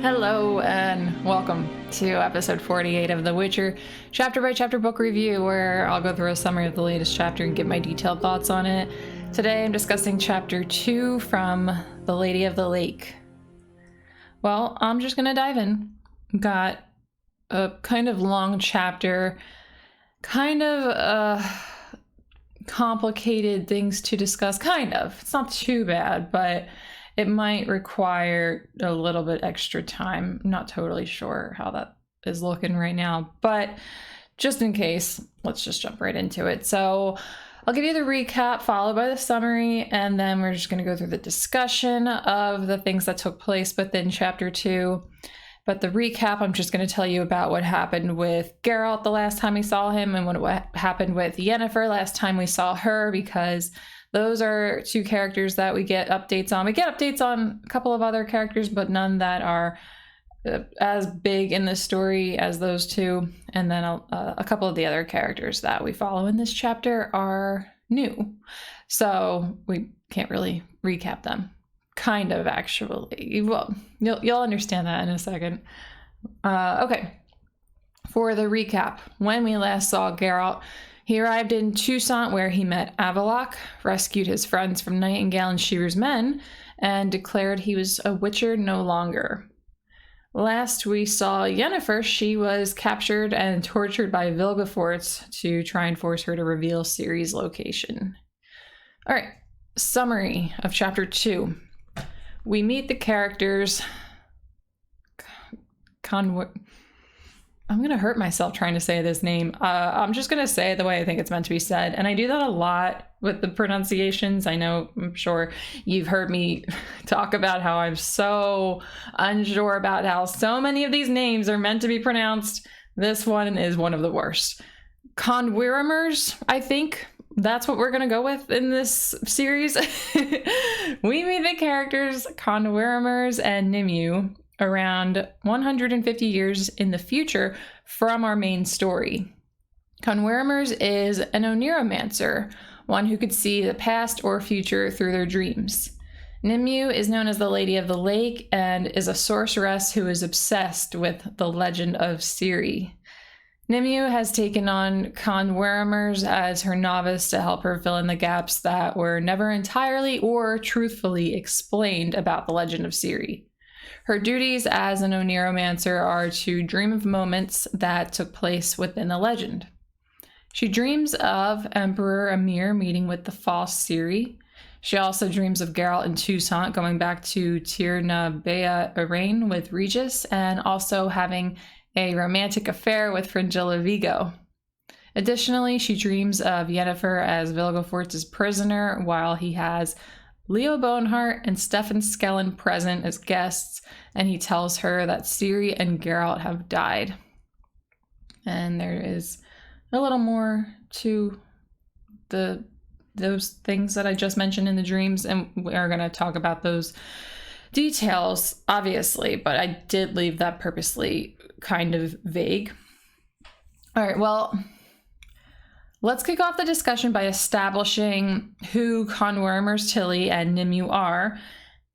Hello and welcome to episode 48 of The Witcher chapter by chapter book review, where I'll go through a summary of the latest chapter and give my detailed thoughts on it. Today I'm discussing chapter 2 from The Lady of the Lake. Well, I'm just gonna dive in. Got a kind of long chapter, kind of complicated things to discuss. Kind of. It's not too bad, but it might require a little bit extra time. I'm not totally sure how that is looking right now, but just in case, let's just jump right into it. So I'll give you the recap followed by the summary, and then we're just going to go through the discussion of the things that took place within chapter 2. But the recap, I'm just going to tell you about what happened with Geralt the last time we saw him, and what happened with Yennefer last time we saw her, because those are two characters that we get updates on. We get updates on a couple of other characters, but none that are as big in the story as those two. And then a couple of the other characters that we follow in this chapter are new, so we can't really recap them. Kind of, actually. Well, you'll understand that in a second. Okay. For the recap, when we last saw Geralt, he arrived in Toussaint, where he met Avallac'h, rescued his friends from Nightingale and Shearer's men, and declared he was a Witcher no longer. Last we saw Yennefer, she was captured and tortured by Vilgefortz to try and force her to reveal Ciri's location. Alright, summary of chapter 2. We meet the characters... I'm going to hurt myself trying to say this name. I'm just going to say it the way I think it's meant to be said. And I do that a lot with the pronunciations. I'm sure you've heard me talk about how I'm so unsure about how so many of these names are meant to be pronounced. This one is one of the worst. Conwirimers, I think. That's what we're going to go with in this series. We meet the characters Conwirimers and Nimue around 150 years in the future from our main story. Conwirimers is an oniromancer, one who could see the past or future through their dreams. Nimue is known as the Lady of the Lake and is a sorceress who is obsessed with the legend of Ciri. Nimue has taken on Conwirimers as her novice to help her fill in the gaps that were never entirely or truthfully explained about the legend of Ciri. Her duties as an oniromancer are to dream of moments that took place within the legend. She dreams of Emperor Emhyr meeting with the false Ciri. She also dreams of Geralt and Toussaint going back to Tir na Bea Arain with Regis, and also having a romantic affair with Fringilla Vigo. Additionally, she dreams of Yennefer as Vilgefortz's prisoner, while he has Leo Boneheart and Stefan Skellen present as guests, and he tells her that Ciri and Geralt have died. And there is a little more to those things that I just mentioned in the dreams, and we are going to talk about those details, obviously, but I did leave that purposely kind of vague. All right, well, let's kick off the discussion by establishing who Conwirimers Tilly and Nimue are,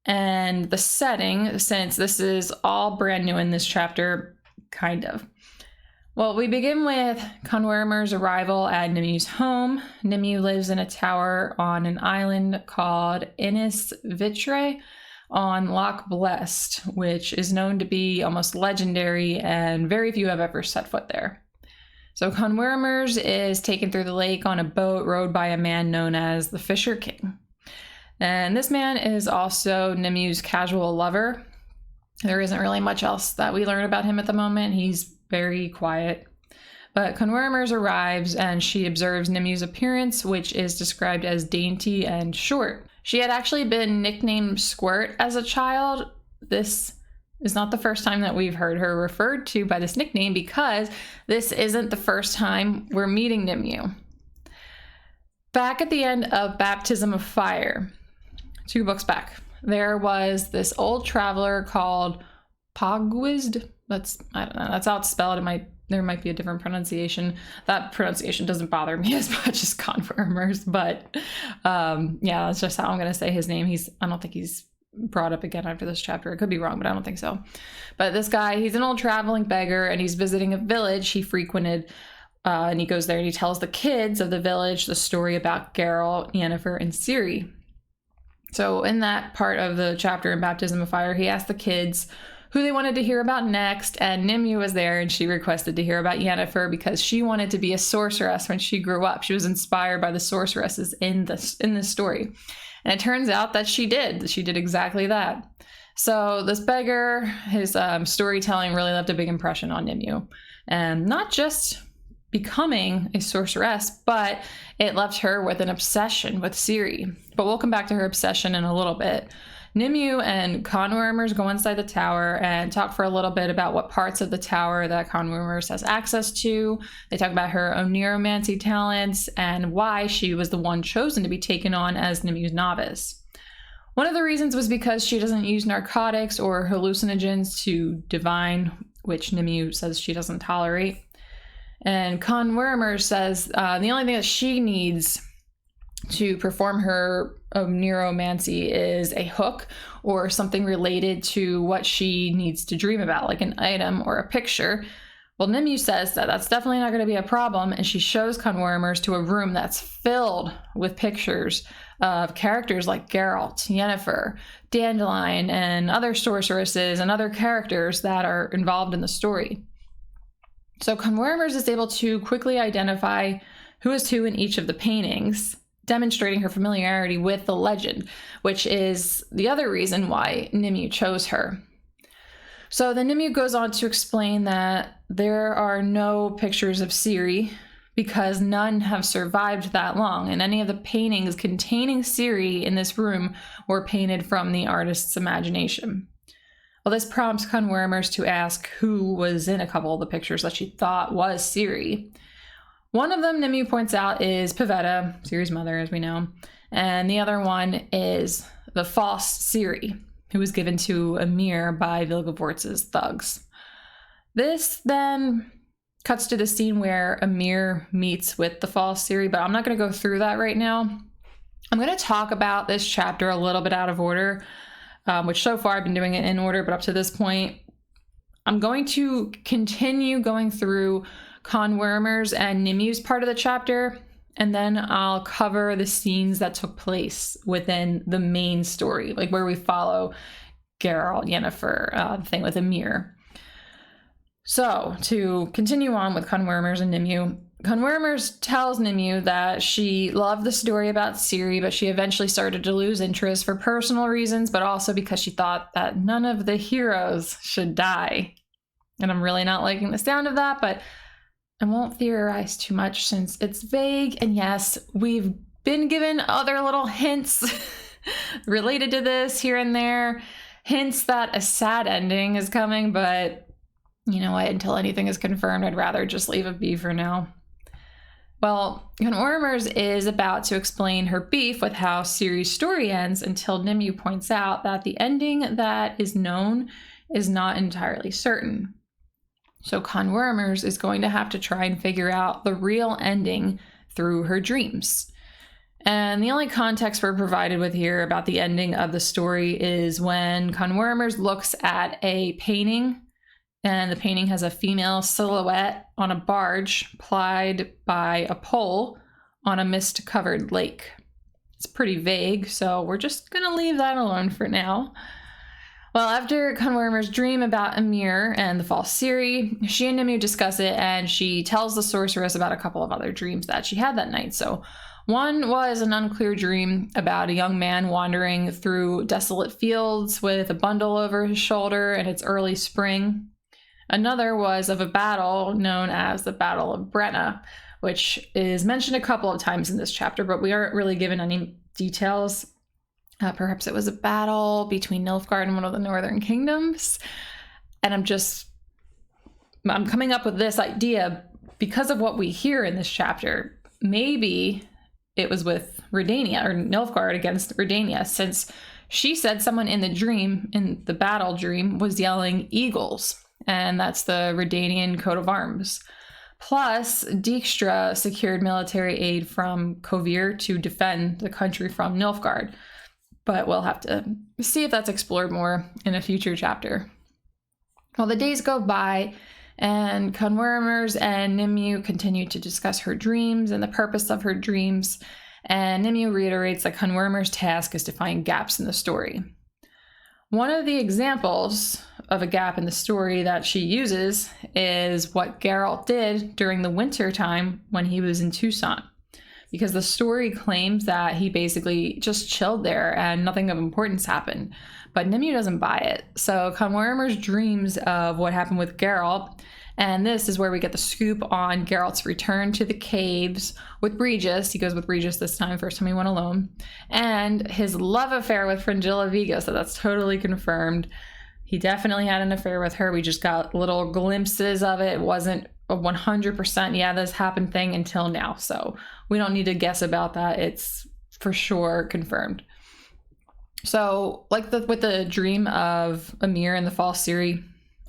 and the setting, since this is all brand new in this chapter, kind of. Well, we begin with Conwirimers' arrival at Nimue's home. Nimue lives in a tower on an island called Innis Vitre on Loch Blest, which is known to be almost legendary, and very few have ever set foot there. So Conwirimers is taken through the lake on a boat rowed by a man known as the Fisher King. And this man is also Nimue's casual lover. There isn't really much else that we learn about him at the moment. He's very quiet. But Conwirimers arrives and she observes Nimue's appearance, which is described as dainty and short. She had actually been nicknamed Squirt as a child. This is not the first time that we've heard her referred to by this nickname, because this isn't the first time we're meeting Nimue. Back at the end of Baptism of Fire, 2 books back, there was this old traveler called Pogwizd. I don't know, that's how it's spelled. There might be a different pronunciation. That pronunciation doesn't bother me as much as Conwirimers, but yeah, that's just how I'm going to say his name. I don't think he's brought up again after this chapter. It could be wrong, but I don't think so. But this guy, he's an old traveling beggar, and he's visiting a village he frequented. And he goes there and he tells the kids of the village the story about Geralt, Yennefer, and Ciri. So in that part of the chapter in Baptism of Fire, he asked the kids who they wanted to hear about next, and Nimue was there, and she requested to hear about Yennefer because she wanted to be a sorceress when she grew up. She was inspired by the sorceresses in this story. And it turns out that she did. She did exactly that. So this beggar, his storytelling really left a big impression on Nimue. And not just becoming a sorceress, but it left her with an obsession with Ciri. But we'll come back to her obsession in a little bit. Nimue and Conwermers go inside the tower and talk for a little bit about what parts of the tower that Conwermers has access to. They talk about her oneiromancy talents and why she was the one chosen to be taken on as Nimue's novice. One of the reasons was because she doesn't use narcotics or hallucinogens to divine, which Nimue says she doesn't tolerate. And Conwermer says the only thing that she needs to perform her oneiromancy is a hook or something related to what she needs to dream about, like an item or a picture. Well, Nimue says that that's definitely not going to be a problem, and she shows Conwermers to a room that's filled with pictures of characters like Geralt, Yennefer, Dandelion, and other sorceresses and other characters that are involved in the story. So Conwermers is able to quickly identify who is who in each of the paintings, demonstrating her familiarity with the legend, which is the other reason why Nimue chose her. So then Nimue goes on to explain that there are no pictures of Ciri because none have survived that long, and any of the paintings containing Ciri in this room were painted from the artist's imagination. Well, this prompts Conwermers to ask who was in a couple of the pictures that she thought was Ciri. One of them, Nimue points out, is Pavetta, Ciri's mother, as we know, and the other one is the false Ciri, who was given to Emir by Vilgefortz's thugs. This then cuts to the scene where Emir meets with the false Ciri, but I'm not going to go through that right now. I'm going to talk about this chapter a little bit out of order, which so far I've been doing it in order, but up to this point, I'm going to continue going through Conwermers and Nimue's part of the chapter, and then I'll cover the scenes that took place within the main story, like where we follow Geralt, Yennefer, the thing with Emir. So to continue on with Conwermers and Nimue, Conwermers tells Nimue that she loved the story about Ciri, but she eventually started to lose interest for personal reasons, but also because she thought that none of the heroes should die. And I'm really not liking the sound of that, but I won't theorize too much since it's vague. And yes, we've been given other little hints related to this here and there. Hints that a sad ending is coming, but you know what? Until anything is confirmed, I'd rather just leave it be for now. Well, Conwermers is about to explain her beef with how Ciri's story ends until Nimue points out that the ending that is known is not entirely certain. So Conwermers is going to have to try and figure out the real ending through her dreams. And the only context we're provided with here about the ending of the story is when Conwermers looks at a painting, and the painting has a female silhouette on a barge plied by a pole on a mist-covered lake. It's pretty vague, so we're just gonna leave that alone for now. Well, after Conwermers' dream about Emir and the false Ciri, she and Nimue discuss it, and she tells the sorceress about a couple of other dreams that she had that night. So one was an unclear dream about a young man wandering through desolate fields with a bundle over his shoulder, and it's early spring. Another was of a battle known as the Battle of Brenna, which is mentioned a couple of times in this chapter, but we aren't really given any details. Perhaps it was a battle between Nilfgaard and one of the northern kingdoms. And I'm coming up with this idea because of what we hear in this chapter. Maybe it was with Redania, or Nilfgaard against Redania, since she said someone in the dream, in the battle dream, was yelling eagles. And that's the Redanian coat of arms. Plus, Dijkstra secured military aid from Kovir to defend the country from Nilfgaard. but we'll have to see if that's explored more in a future chapter. Well, the days go by, and Conwermers and Nimue continue to discuss her dreams and the purpose of her dreams, and Nimue reiterates that Conwermer's task is to find gaps in the story. One of the examples of a gap in the story that she uses is what Geralt did during the winter time when he was in Tucson, because the story claims that he basically just chilled there and nothing of importance happened. But Nimue doesn't buy it. So Conwermer's dreams of what happened with Geralt, and this is where we get the scoop on Geralt's return to the caves with Regis. He goes with Regis this time, first time he went alone, and his love affair with Fringilla Vigo. So that's totally confirmed. He definitely had an affair with her. We just got little glimpses of it. It wasn't a 100%, yeah, this happened thing until now. So we don't need to guess about that. It's for sure confirmed. So like with the dream of Emir and the false Ciri,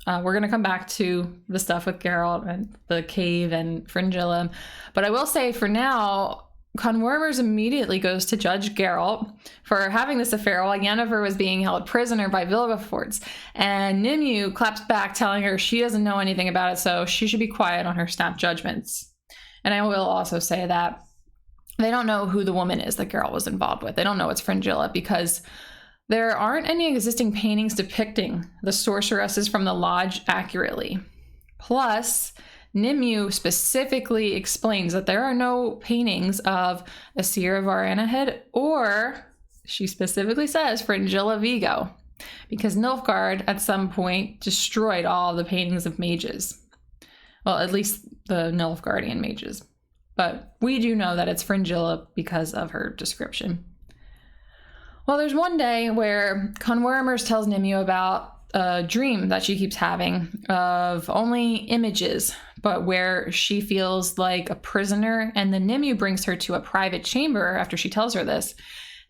we're going to come back to the stuff with Geralt and the cave and Fringilla. But I will say for now, Conwermers immediately goes to judge Geralt for having this affair while Yennefer was being held prisoner by Vilgefortz. And Nimue claps back, telling her she doesn't know anything about it, so she should be quiet on her snap judgments. And I will also say that they don't know who the woman is that Geralt was involved with. They don't know it's Fringilla because there aren't any existing paintings depicting the sorceresses from the lodge accurately. Plus, Nimue specifically explains that there are no paintings of Asir of Aranahed, or she specifically says Fringilla Vigo, because Nilfgaard at some point destroyed all the paintings of mages. Well, at least the Nilfgaardian mages. But we do know that it's Fringilla because of her description. Well, there's one day where Conwermers tells Nimue about a dream that she keeps having of only images, but where she feels like a prisoner, and then Nimue brings her to a private chamber after she tells her this,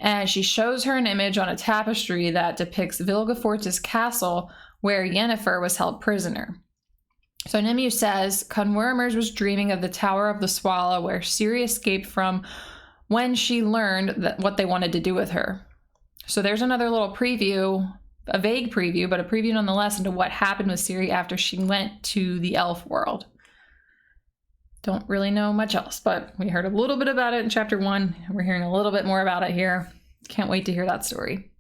and she shows her an image on a tapestry that depicts Vilgefortz's castle where Yennefer was held prisoner. So Nimue says Conwermers was dreaming of the Tower of the Swallow where Ciri escaped from when she learned that what they wanted to do with her. So there's another little preview, a vague preview, but a preview nonetheless into what happened with Ciri after she went to the elf world. Don't really know much else, but we heard a little bit about it in chapter 1. We're hearing a little bit more about it here. Can't wait to hear that story.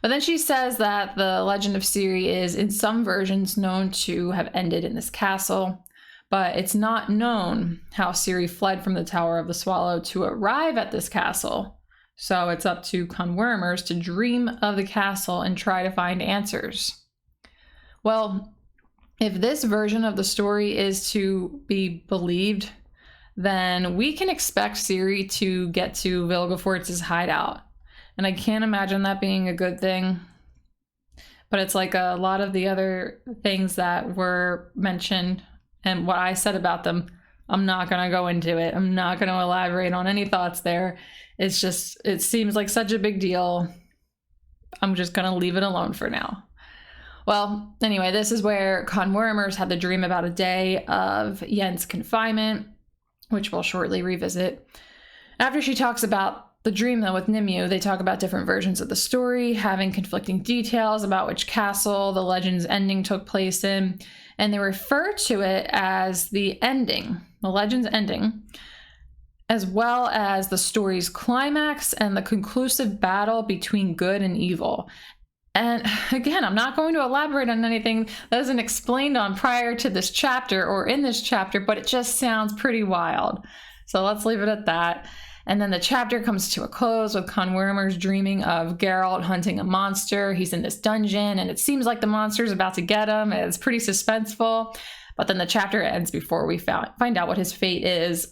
But then she says that the legend of Ciri is, in some versions, known to have ended in this castle, but it's not known how Ciri fled from the Tower of the Swallow to arrive at this castle. So it's up to Conwermers to dream of the castle and try to find answers. Well, if this version of the story is to be believed, then we can expect Ciri to get to Vilgefortz's hideout. And I can't imagine that being a good thing. But it's like a lot of the other things that were mentioned and what I said about them, I'm not going to go into it. I'm not going to elaborate on any thoughts there. It's just, it seems like such a big deal. I'm just going to leave it alone for now. Well, anyway, this is where Conwermers had the dream about a day of Yen's confinement, which we'll shortly revisit. After she talks about the dream, though, with Nimue, they talk about different versions of the story, having conflicting details about which castle the legend's ending took place in, and they refer to it as the ending, the legend's ending, as well as the story's climax and the conclusive battle between good and evil. And again, I'm not going to elaborate on anything that isn't explained on prior to this chapter or in this chapter, but it just sounds pretty wild. So let's leave it at that. And then the chapter comes to a close with Conwermers dreaming of Geralt hunting a monster. He's in this dungeon, and it seems like the monster's about to get him. It's pretty suspenseful. But then the chapter ends before we find out what his fate is.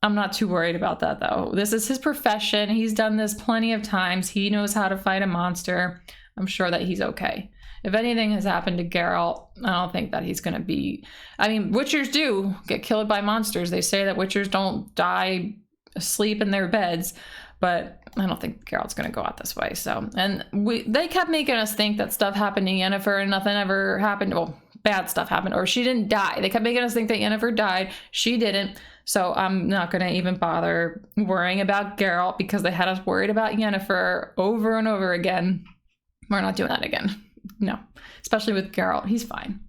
I'm not too worried about that, though. This is his profession. He's done this plenty of times. He knows how to fight a monster. I'm sure that he's okay. If anything has happened to Geralt, I don't think that he's going to be... I mean, Witchers do get killed by monsters. They say that Witchers don't die asleep in their beds, but I don't think Geralt's going to go out this way. So, and they kept making us think that stuff happened to Yennefer and nothing ever happened. Well, bad stuff happened, or she didn't die. They kept making us think that Yennefer died. She didn't. So I'm not going to even bother worrying about Geralt because they had us worried about Yennefer over and over again. We're not doing that again. No, especially with Geralt. He's fine.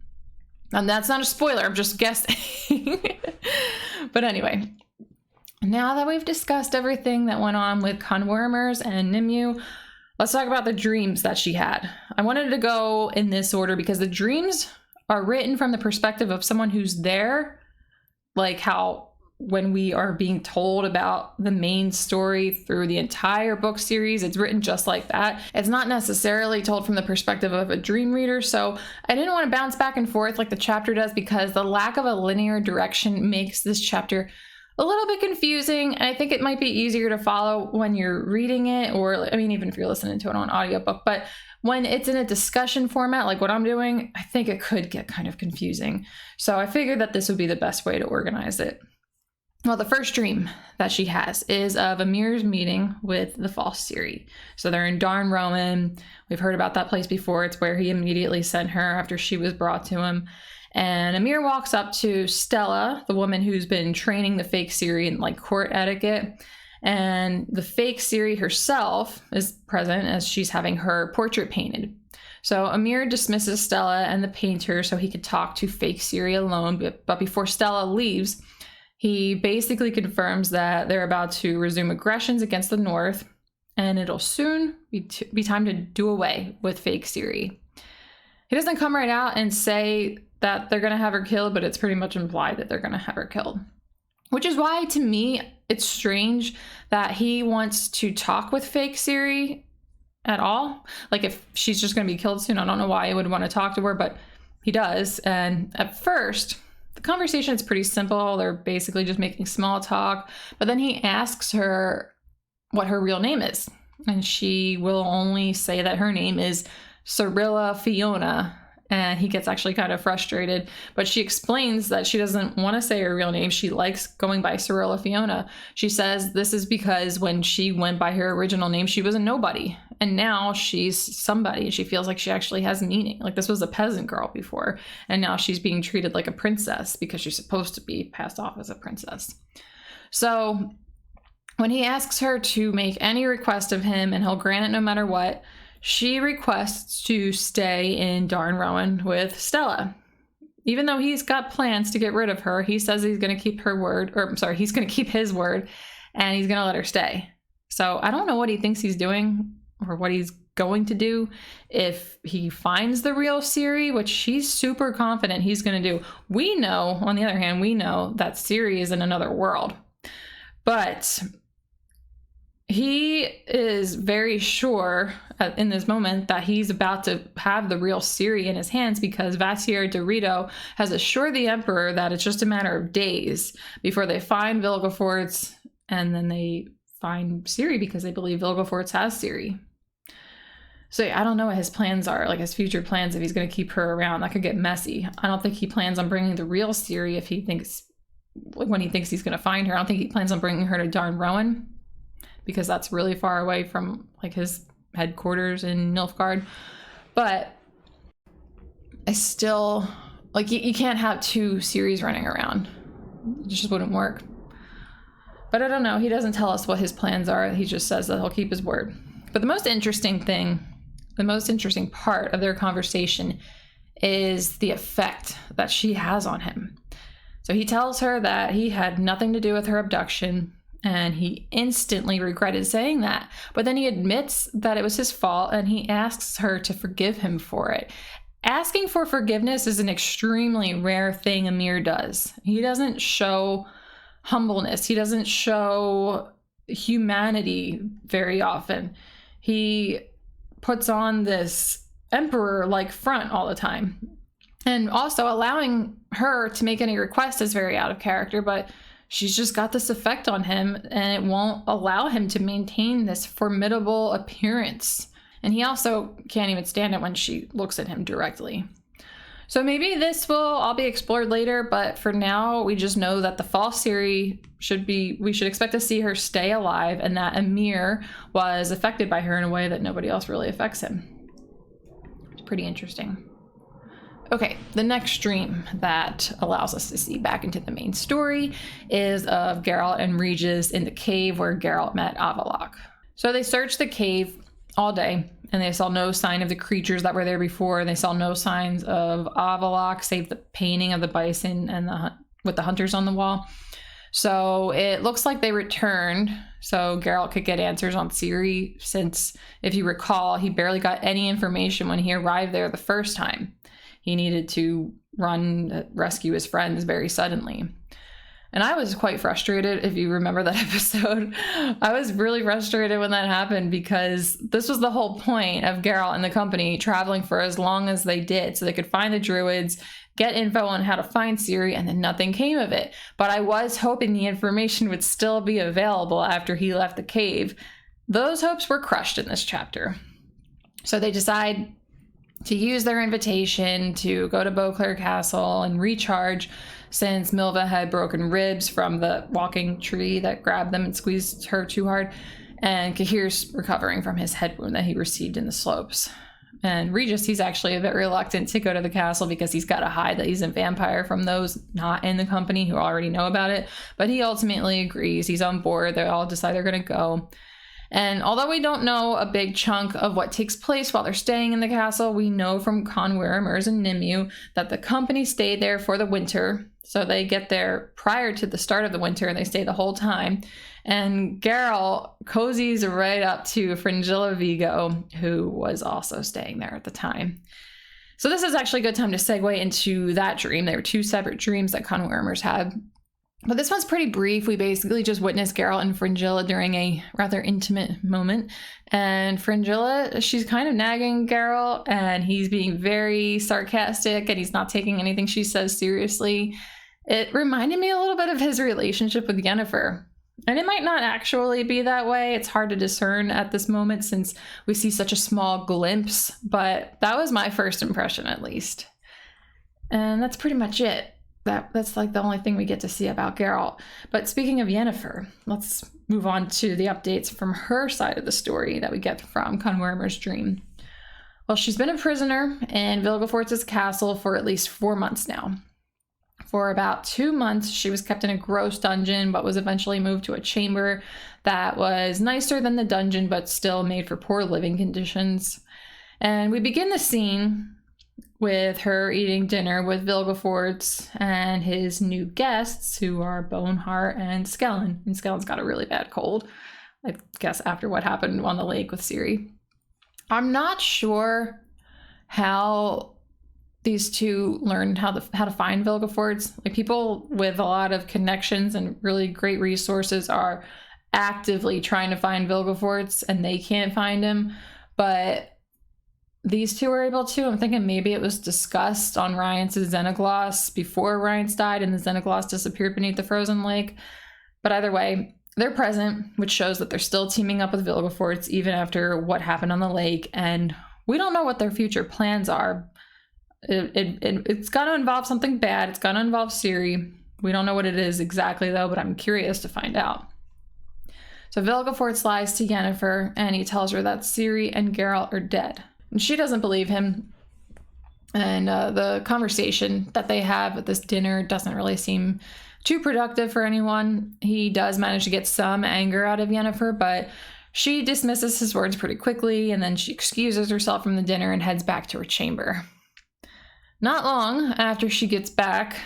And that's not a spoiler. I'm just guessing. But anyway, now that we've discussed everything that went on with Conwormers and Nimue, let's talk about the dreams that she had. I wanted to go in this order because the dreams are written from the perspective of someone who's there, like how when we are being told about the main story through the entire book series, it's written just like that. It's not necessarily told from the perspective of a dream reader. So I didn't want to bounce back and forth like the chapter does because the lack of a linear direction makes this chapter a little bit confusing. And I think it might be easier to follow when you're reading it, or I mean, even if you're listening to it on audiobook, but when it's in a discussion format, like what I'm doing, I think it could get kind of confusing. So I figured that this would be the best way to organize it. Well, the first dream that she has is of Ymir's meeting with the false Ciri. So they're in Darn Rowan. We've heard about that place before. It's where he immediately sent her after she was brought to him. And Ymir walks up to Stella, the woman who's been training the fake Ciri in like court etiquette. And the fake Ciri herself is present as she's having her portrait painted. So Ymir dismisses Stella and the painter so he could talk to fake Ciri alone. But before Stella leaves, he basically confirms that they're about to resume aggressions against the North, and it'll soon be time to do away with fake Ciri. He doesn't come right out and say that they're going to have her killed, but it's pretty much implied that they're going to have her killed. Which is why, to me, it's strange that he wants to talk with fake Ciri at all. Like, if she's just going to be killed soon, I don't know why he would want to talk to her, but he does. And at first, the conversation is pretty simple. They're basically just making small talk. But then he asks her what her real name is. And she will only say that her name is Cirilla Fiona. And he gets actually kind of frustrated. But she explains that she doesn't want to say her real name. She likes going by Cirilla Fiona. She says this is because when she went by her original name, she was a nobody. And now she's somebody. And she feels like she actually has meaning. Like, this was a peasant girl before. And now she's being treated like a princess because she's supposed to be passed off as a princess. So when he asks her to make any request of him and he'll grant it no matter what, she requests to stay in Darn Rowan with Stella. Even though he's got plans to get rid of her, he says he's going to keep her word, or I'm sorry, he's going to keep his word, and he's going to let her stay. So I don't know what he thinks he's doing or what he's going to do if he finds the real Ciri, which he's super confident he's going to do. We know, on the other hand, we know that Ciri is in another world. But he is very sure in this moment that he's about to have the real Ciri in his hands because Vassier Dorito has assured the Emperor that it's just a matter of days before they find Vilgefortz, and then they find Ciri because they believe Vilgefortz has Ciri. So yeah, I don't know what his plans are, like his future plans, if he's going to keep her around. That could get messy. I don't think he plans on bringing the real Ciri if he thinks, when he thinks he's going to find her. I don't think he plans on bringing her to Darn Rowan, because that's really far away from like his headquarters in Nilfgaard. But I still, like, you can't have two Ciris running around. It just wouldn't work. But I don't know. He doesn't tell us what his plans are. He just says that he'll keep his word. But the most interesting part of their conversation is the effect that she has on him. So he tells her that he had nothing to do with her abduction, and he instantly regretted saying that. But then he admits that it was his fault, and he asks her to forgive him for it. Asking for forgiveness is an extremely rare thing Ymir does. He doesn't show humbleness. He doesn't show humanity very often. He puts on this emperor-like front all the time. And also allowing her to make any request is very out of character, but she's just got this effect on him, and it won't allow him to maintain this formidable appearance. And he also can't even stand it when she looks at him directly. So maybe this will all be explored later, but for now, we just know that the false Ciri we should expect to see her stay alive, and that Ymir was affected by her in a way that nobody else really affects him. It's pretty interesting. Okay, the next dream that allows us to see back into the main story is of Geralt and Regis in the cave where Geralt met Avallac'h. So they searched the cave all day, and they saw no sign of the creatures that were there before. They saw no signs of Avallac'h, save the painting of the bison and with the hunters on the wall. So it looks like they returned so Geralt could get answers on Ciri, since, if you recall, he barely got any information when he arrived there the first time. He needed to rescue his friends very suddenly. And I was quite frustrated, if you remember that episode. I was really frustrated when that happened, because this was the whole point of Geralt and the company traveling for as long as they did, so they could find the druids, get info on how to find Ciri, and then nothing came of it. But I was hoping the information would still be available after he left the cave. Those hopes were crushed in this chapter. So they decide to use their invitation to go to Beauclair Castle and recharge, since Milva had broken ribs from the walking tree that grabbed them and squeezed her too hard, and Cahir's recovering from his head wound that he received in the slopes. And Regis, he's actually a bit reluctant to go to the castle because he's got to hide that he's a vampire from those not in the company who already know about it, but he ultimately agrees. He's on board. They all decide they're going to go. And although we don't know a big chunk of what takes place while they're staying in the castle, we know from Conwer, Mers, and Nimue that the company stayed there for the winter. So they get there prior to the start of the winter and they stay the whole time. And Geralt cozies right up to Fringilla Vigo, who was also staying there at the time. So this is actually a good time to segue into that dream. There were two separate dreams that Conwer and Mers had. But this one's pretty brief. We basically just witnessed Geralt and Fringilla during a rather intimate moment. And Fringilla, she's kind of nagging Geralt, and he's being very sarcastic, and he's not taking anything she says seriously. It reminded me a little bit of his relationship with Yennefer. And it might not actually be that way. It's hard to discern at this moment since we see such a small glimpse. But that was my first impression, at least. And that's pretty much it. That's like the only thing we get to see about Geralt. But speaking of Yennefer, let's move on to the updates from her side of the story that we get from Conwer and Mers' dream. Well, she's been a prisoner in Vilgefortz's castle for at least 4 months now. For about 2 months, she was kept in a gross dungeon, but was eventually moved to a chamber that was nicer than the dungeon, but still made for poor living conditions. And we begin the scene with her eating dinner with Vilgefortz and his new guests, who are Boneheart and Skellen. And Skellen's got a really bad cold, I guess, after what happened on the lake with Ciri. I'm not sure how these two learned how to find Vilgefortz. Like, people with a lot of connections and really great resources are actively trying to find Vilgefortz, and they can't find him. But these two were able to. I'm thinking maybe it was discussed on Rience' Xenagloss before Rience died and the Xenagloss disappeared beneath the frozen lake. But either way, they're present, which shows that they're still teaming up with Vilgefortz even after what happened on the lake. And we don't know what their future plans are. It's going to involve something bad. It's going to involve Ciri. We don't know what it is exactly, though, but I'm curious to find out. So Vilgefortz lies to Yennefer, and he tells her that Ciri and Geralt are dead. And she doesn't believe him. And the conversation that they have at this dinner doesn't really seem too productive for anyone. He does manage to get some anger out of Yennefer, but she dismisses his words pretty quickly, and then she excuses herself from the dinner and heads back to her chamber. Not long after she gets back,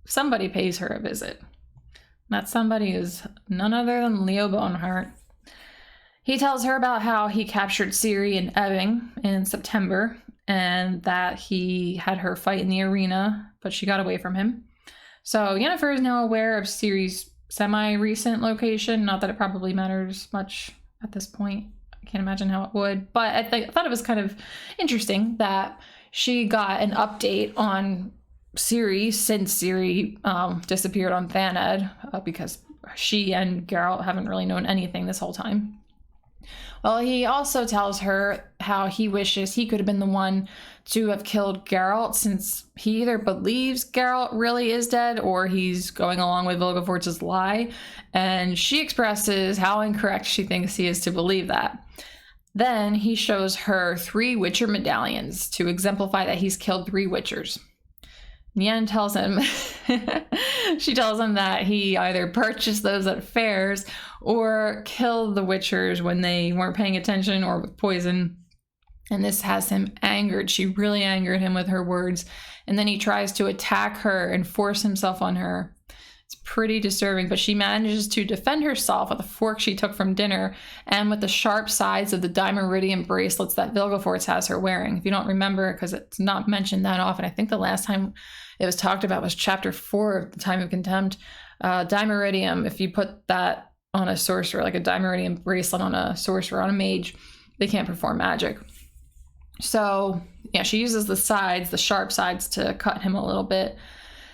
somebody pays her a visit. That somebody is none other than Leo Boneheart. He tells her about how he captured Ciri in Ebbing in September, and that he had her fight in the arena, but she got away from him. So Yennefer is now aware of Ciri's semi-recent location. Not that it probably matters much at this point. I can't imagine how it would. But I thought it was kind of interesting that she got an update on Ciri since Ciri disappeared on Thanedd, because she and Geralt haven't really known anything this whole time. Well, he also tells her how he wishes he could have been the one to have killed Geralt, since he either believes Geralt really is dead or he's going along with Vilgefortz's lie. And she expresses how incorrect she thinks he is to believe that. Then he shows her 3 Witcher medallions to exemplify that he's killed 3 Witchers. Yen tells him, she tells him that he either purchased those at fairs or killed the Witchers when they weren't paying attention or with poison. And this has him angered. She really angered him with her words. And then he tries to attack her and force himself on her. It's pretty disturbing, but she manages to defend herself with a fork she took from dinner and with the sharp sides of the Dimeridium bracelets that Vilgefortz has her wearing. If you don't remember, because it's not mentioned that often, I think the last time it was talked about was chapter 4 of the Time of Contempt. Dimeridium, if you put that on a sorcerer, like a Dimeridium bracelet on a sorcerer, on a mage, they can't perform magic. So yeah, she uses the sides, the sharp sides, to cut him a little bit.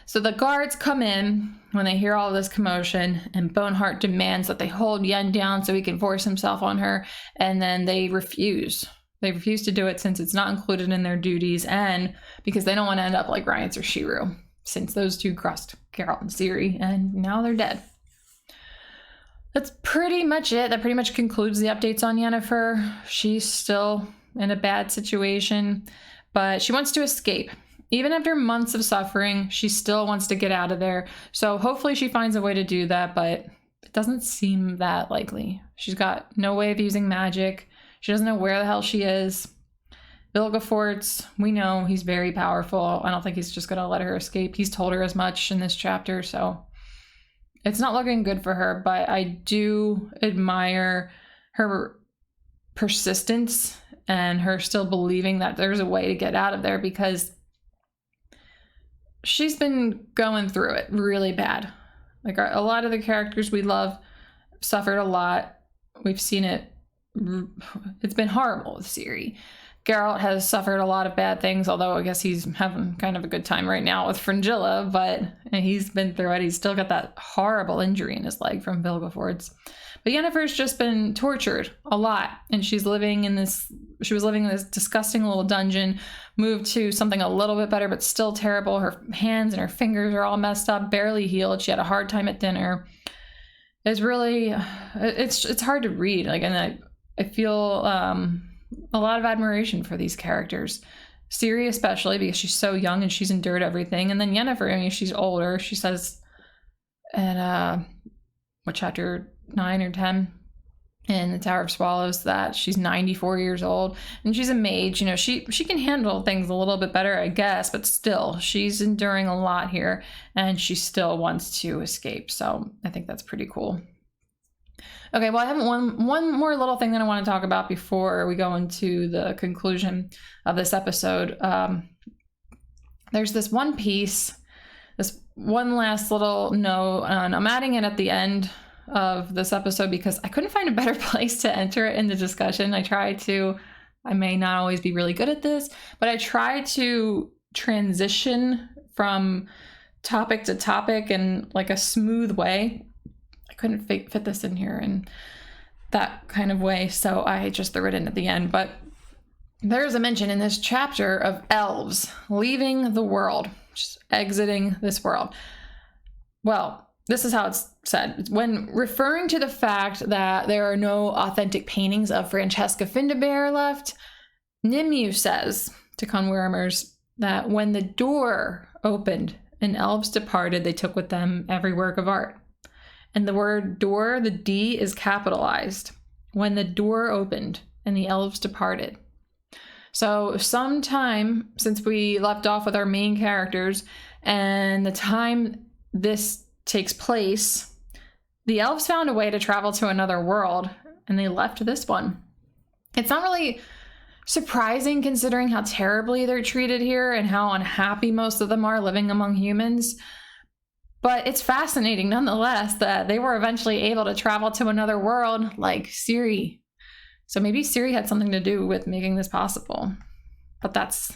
So the guards come in when they hear all this commotion, and Boneheart demands that they hold Yen down so he can force himself on her, and then they refuse. They refuse to do it since it's not included in their duties, and because they don't want to end up like Rience or Shirou, since those two crossed Geralt and Ciri, and now they're dead. That's pretty much it. That pretty much concludes the updates on Yennefer. She's still in a bad situation, but she wants to escape. Even after months of suffering, she still wants to get out of there. So hopefully she finds a way to do that, but it doesn't seem that likely. She's got no way of using magic. She doesn't know where the hell she is. Vilgefortz, we know he's very powerful. I don't think he's just going to let her escape. He's told her as much in this chapter, so it's not looking good for her, but I do admire her persistence and her still believing that there's a way to get out of there, because she's been going through it really bad. Like a lot of the characters we love suffered a lot. We've seen it. It's been horrible with Ciri. Geralt has suffered a lot of bad things, although I guess he's having kind of a good time right now with Fringilla, but he's been through it. He's still got that horrible injury in his leg from Vilgefortz. But Yennefer's just been tortured a lot, and she was living in this disgusting little dungeon, moved to something a little bit better, but still terrible. Her hands and her fingers are all messed up, barely healed. She had a hard time at dinner. It's really, it's hard to read. Like, and I feel a lot of admiration for these characters. Ciri especially, because she's so young and she's endured everything. And then Yennefer, I mean, she's older. She says in what, chapter 9 or 10 in the Tower of Swallows that she's 94 years old, and she's a mage. You know, she can handle things a little bit better, I guess, but still she's enduring a lot here, and she still wants to escape. So I think that's pretty cool. Okay, well, I have one more little thing that I want to talk about before we go into the conclusion of this episode. There's this one piece, this one last little note, and I'm adding it at the end of this episode because I couldn't find a better place to enter it in the discussion. I may not always be really good at this, but I try to transition from topic to topic in like a smooth way. I couldn't fit this in here in that kind of way, so I just threw it in at the end. But there's a mention in this chapter of elves leaving the world, just exiting this world. Well, this is how it's said. When referring to the fact that there are no authentic paintings of Francesca Findabair left, Nimue says to Conwermers that when the door opened and elves departed, they took with them every work of art. And the word door, the D, is capitalized. When the door opened and the elves departed. So sometime since we left off with our main characters and the time this takes place, the elves found a way to travel to another world, and they left this one. It's not really surprising considering how terribly they're treated here and how unhappy most of them are living among humans. But it's fascinating nonetheless that they were eventually able to travel to another world like Ciri. So maybe Ciri had something to do with making this possible. But that's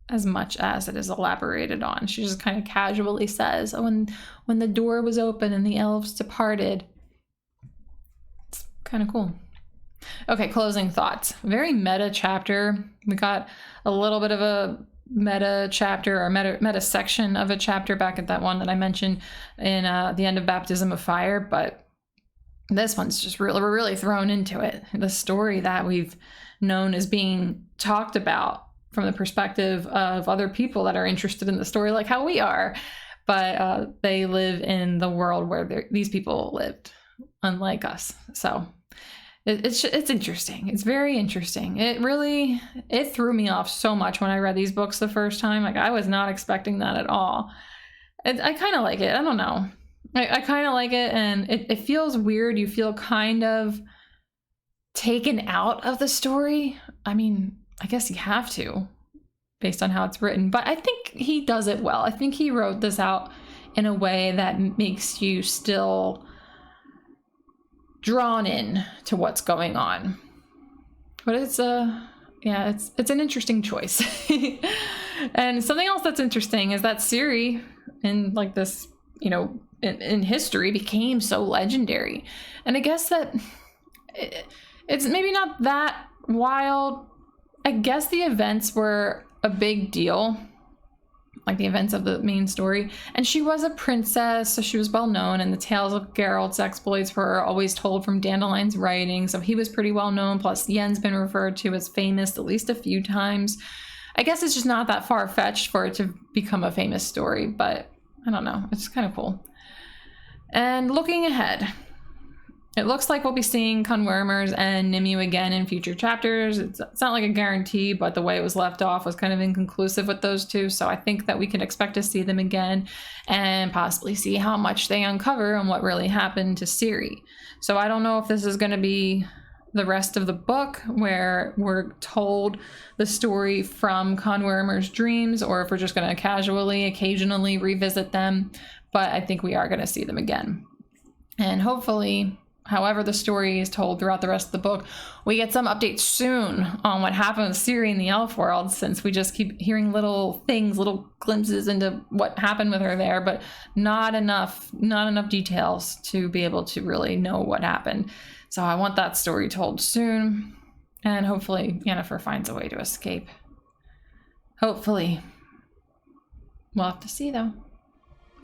as much as it is elaborated on. She just kind of casually says, oh, when the door was open and the elves departed. It's kind of cool. Okay, closing thoughts. Very meta chapter. We got a little bit of a meta chapter or meta section of a chapter back at that one that I mentioned in the end of Baptism of Fire, but this one's just really, we're really thrown into it. The story that we've known as being talked about from the perspective of other people that are interested in the story, like how we are. But they live in the world where these people lived, unlike us. So it's interesting. It's very interesting. It threw me off so much when I read these books the first time. Like, I was not expecting that at all. I kind of like it. I don't know. I kind of like it, and it feels weird. You feel kind of taken out of the story. I mean, I guess you have to, based on how it's written, but I think he does it well. I think he wrote this out in a way that makes you still drawn in to what's going on. But it's an interesting choice. And something else that's interesting is that Ciri, in like this, in history, became so legendary. And I guess that it's maybe not that wild. I guess the events were a big deal, like the events of the main story. And she was a princess, so she was well known, and the tales of Geralt's exploits were always told from Dandelion's writing, so he was pretty well known. Plus, Yen's been referred to as famous at least a few times. I guess it's just not that far-fetched for it to become a famous story, but I don't know. It's kind of cool. And looking ahead, it looks like we'll be seeing Conwermers and Nimue again in future chapters. It's not like a guarantee, but the way it was left off was kind of inconclusive with those two. So I think that we can expect to see them again and possibly see how much they uncover and what really happened to Ciri. So I don't know if this is going to be the rest of the book where we're told the story from Conwermer's dreams, or if we're just going to casually, occasionally revisit them. But I think we are going to see them again. And hopefully, however the story is told throughout the rest of the book, we get some updates soon on what happened with Ciri in the elf world, since we just keep hearing little things, little glimpses into what happened with her there, but not enough details to be able to really know what happened. So I want that story told soon, and hopefully Yennefer finds a way to escape. Hopefully. We'll have to see, though.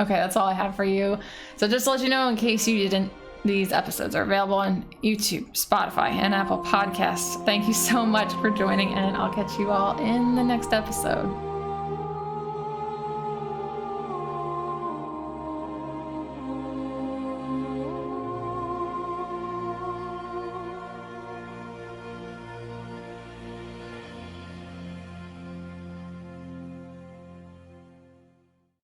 Okay, that's all I have for you. So just to let you know, in case you didn't, these episodes are available on YouTube, Spotify, and Apple Podcasts. Thank you so much for joining, and I'll catch you all in the next episode.